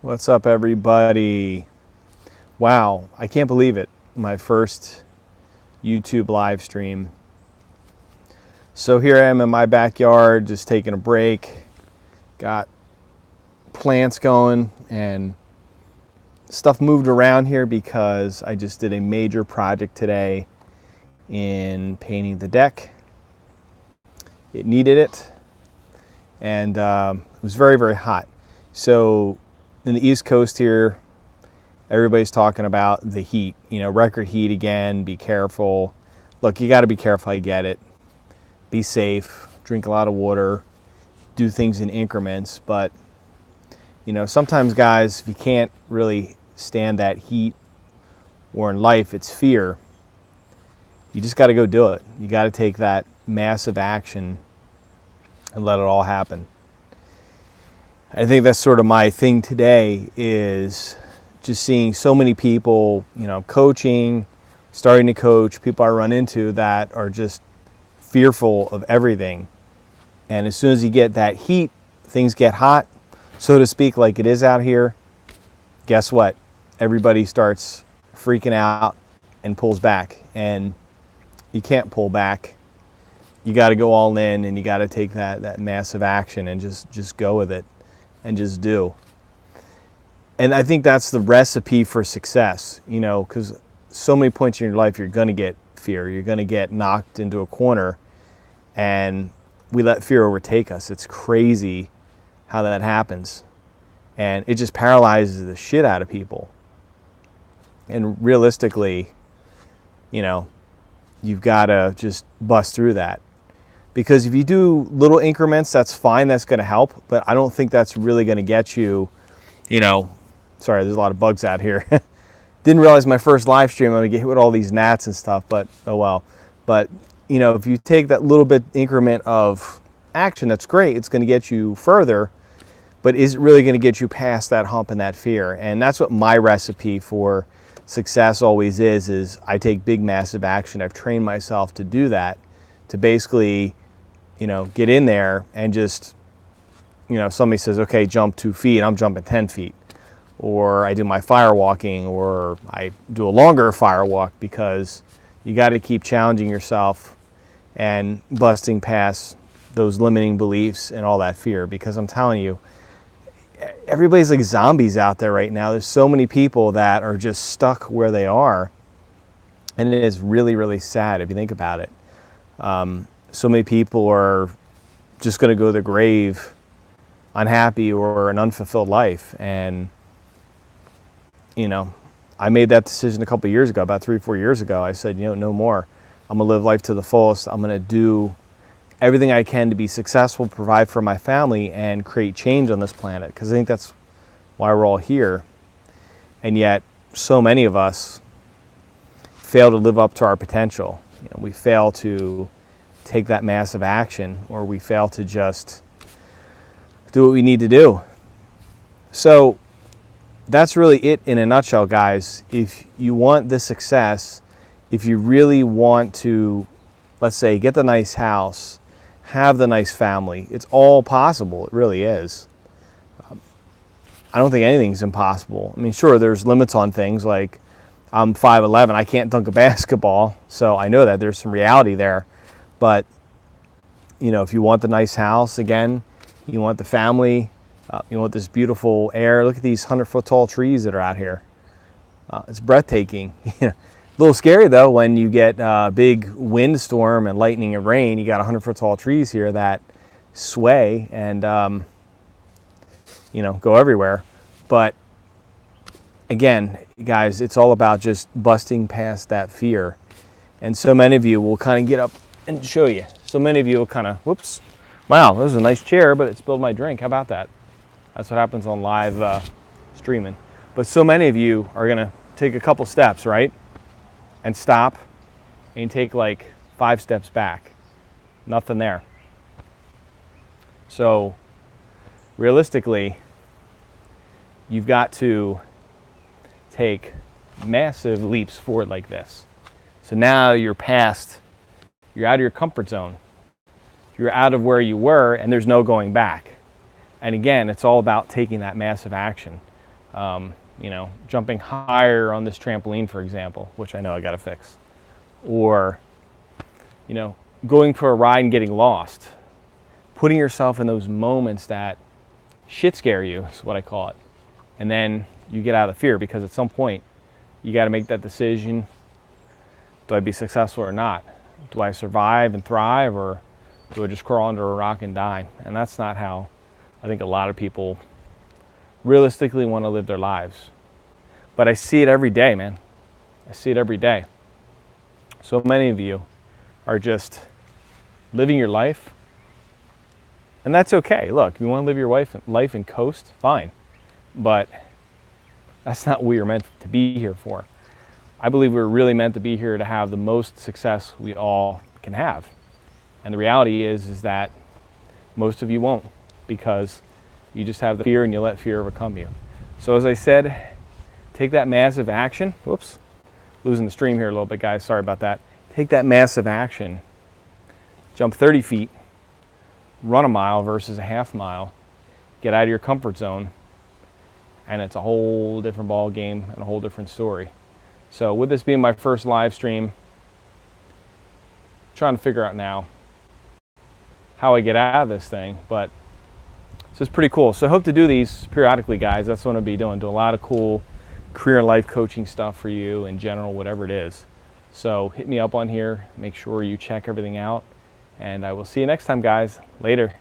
What's up, everybody? Wow, I can't believe it. My first YouTube live stream. So here I am in my backyard, just taking a break. Got plants going and stuff moved around here because I just did a major project today in painting the deck. It needed it, and it was very, very hot. So in the East Coast here, everybody's talking about the heat, record heat again, be careful. Look, you got to be careful, I get it. Be safe, drink a lot of water, do things in increments. But, sometimes, guys, if you can't really stand that heat, or in life it's fear, you just got to go do it. You got to take that massive action and let it all happen. I think that's sort of my thing today, is just seeing so many people, coaching, starting to coach, people I run into that are just fearful of everything. And as soon as you get that heat, things get hot, so to speak, like it is out here, guess what? Everybody starts freaking out and pulls back. And you can't pull back. You got to go all in, and you got to take that massive action and just go with it and just do. And I think that's the recipe for success, because so many points in your life you're going to get fear. You're going to get knocked into a corner, and we let fear overtake us. It's crazy how that happens. And it just paralyzes the shit out of people. And realistically, you've got to just bust through that. Because if you do little increments, that's fine. That's going to help. But I don't think that's really going to get you, sorry, there's a lot of bugs out here. Didn't realize my first live stream I'm going to get hit with all these gnats and stuff, but oh well. But, if you take that little bit increment of action, that's great. It's going to get you further, but is it really going to get you past that hump and that fear? And that's what my recipe for success always is I take big, massive action. I've trained myself to do that, to basically, get in there and just, somebody says, okay, jump 2 feet, I'm jumping 10 feet. Or I do my fire walking, or I do a longer fire walk, because you got to keep challenging yourself and busting past those limiting beliefs and all that fear. Because I'm telling you, everybody's like zombies out there right now. There's so many people that are just stuck where they are. And it is really, really sad if you think about it. So many people are just going to go to the grave unhappy or an unfulfilled life. And, I made that decision a couple of years ago, about 3 or 4 years ago. I said, no more. I'm going to live life to the fullest. I'm going to do everything I can to be successful, provide for my family, and create change on this planet. Because I think that's why we're all here. And yet, so many of us fail to live up to our potential. We fail to take that massive action, or we fail to just do what we need to do. So that's really it in a nutshell, guys. If you want the success, if you really want to, let's say, get the nice house, have the nice family, it's all possible. It really is. I don't think anything's impossible. I mean, sure, there's limits on things. Like, I'm 5'11", I can't dunk a basketball, so I know that there's some reality there. But, if you want the nice house, again, you want the family, you want this beautiful air. Look at these 100-foot tall trees that are out here. It's breathtaking. A little scary, though, when you get a big windstorm and lightning and rain. You got 100-foot tall trees here that sway and, go everywhere. But, again, guys, it's all about just busting past that fear. And so many of you will kind of get up and show you. So many of you will kind of, whoops, wow, this is a nice chair, but it spilled my drink. How about that? That's what happens on live streaming. But so many of you are going to take a couple steps, right? And stop and take like 5 steps back. Nothing there. So realistically, you've got to take massive leaps forward like this. So now you're out of your comfort zone. You're out of where you were, and there's no going back. And again, it's all about taking that massive action. You know, jumping higher on this trampoline, for example, which I know I got to fix. Or, you know, going for a ride and getting lost. Putting yourself in those moments that shit scare you is what I call it. And then you get out of the fear, because at some point you got to make that decision. Do I be successful or not? Do I survive and thrive, or do I just crawl under a rock and die? And that's not how I think a lot of people realistically want to live their lives. But I see it every day, man. I see it every day. So many of you are just living your life, and that's okay. Look, if you want to live your life and coast, fine. But that's not what we are meant to be here for. I believe we're really meant to be here to have the most success we all can have. And the reality is that most of you won't, because you just have the fear and you let fear overcome you. So as I said, take that massive action. Whoops, losing the stream here a little bit, guys. Sorry about that. Take that massive action. Jump 30 feet, run a mile versus a half mile. Get out of your comfort zone, and it's a whole different ball game and a whole different story. So with this being my first live stream, I'm trying to figure out now how I get out of this thing, but this is pretty cool. So I hope to do these periodically, guys. That's what I'll be doing. Do a lot of cool career and life coaching stuff for you in general, whatever it is. So hit me up on here. Make sure you check everything out. And I will see you next time, guys. Later.